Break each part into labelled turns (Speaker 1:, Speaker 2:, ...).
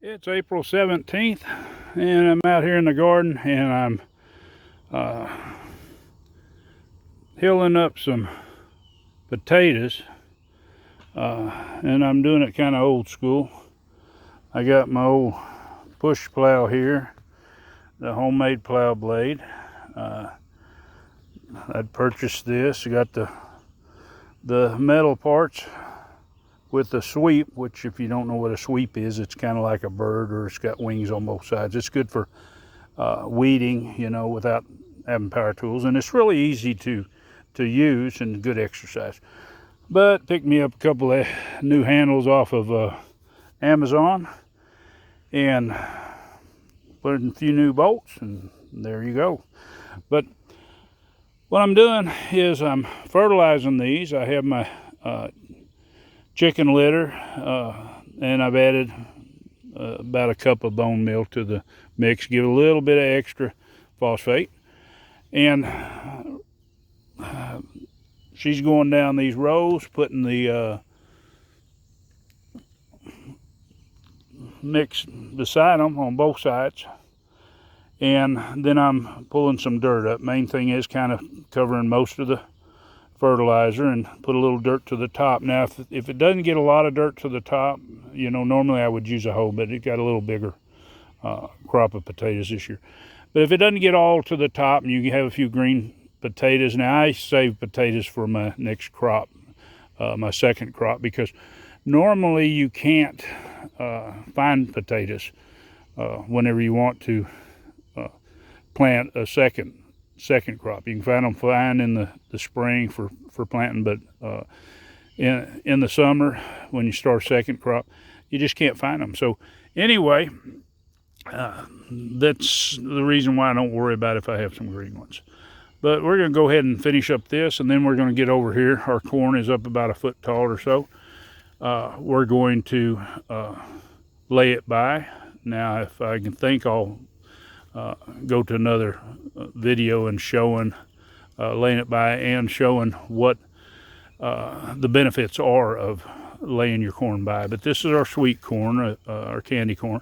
Speaker 1: It's April 17th, and I'm out here in the garden, and I'm hilling up some potatoes, and I'm doing it kind of old school. I got my old push plow here, the homemade plow blade. I'd purchased this. I got the metal parts with the sweep, which if you don't know what a sweep is, it's kind of like a bird, or it's got wings on both sides. It's good for weeding, without having power tools, and it's really easy to use and good exercise. But picked me up a couple of new handles off of Amazon and put in a few new bolts, and there you go. But what I'm doing is I'm fertilizing these. I have my chicken litter, and I've added about a cup of bone meal to the mix, give a little bit of extra phosphate, and she's going down these rows, putting the mix beside them on both sides, and then I'm pulling some dirt up. Main thing is kind of covering most of the fertilizer and put a little dirt to the top. Now if it doesn't get a lot of dirt to the top, normally I would use a hoe, but it got a little bigger crop of potatoes this year. But if it doesn't get all to the top and you have a few green potatoes, now I save potatoes for my next crop, my second crop, because normally you can't find potatoes whenever you want to plant a second crop. You can find them fine in the spring for planting, but in the summer when you start second crop, you just can't find them. So anyway, that's the reason why I don't worry about if I have some green ones. But we're going to go ahead and finish up this, and then we're going to get over here. Our corn is up about a foot tall or so. We're going to lay it by. Now, if I can think, I'll go to another video and showing laying it by and showing what the benefits are of laying your corn by. But this is our sweet corn, our candy corn,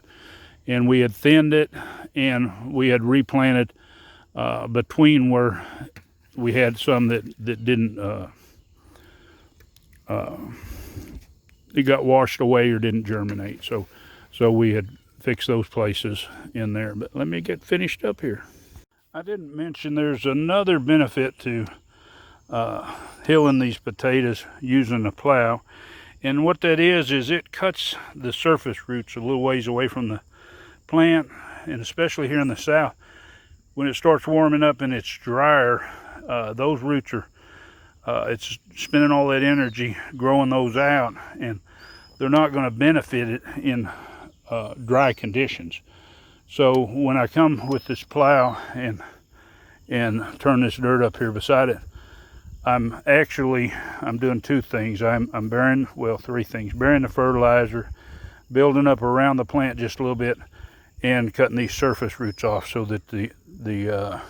Speaker 1: and we had thinned it, and we had replanted between where we had some that didn't it got washed away or didn't germinate, so we had fixed those places in there. But let me get finished up here. I didn't mention there's another benefit to hilling these potatoes using a plow, and what that is it cuts the surface roots a little ways away from the plant. And especially here in the south, when it starts warming up and it's drier, those roots are it's spending all that energy growing those out, and they're not going to benefit it in dry conditions. So when I come with this plow and turn this dirt up here beside it, I'm doing two things. I'm burying, well, three things: burying the fertilizer, building up around the plant just a little bit, and cutting these surface roots off so that the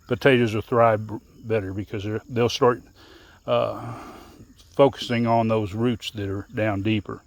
Speaker 1: potatoes will thrive better, because they'll start focusing on those roots that are down deeper.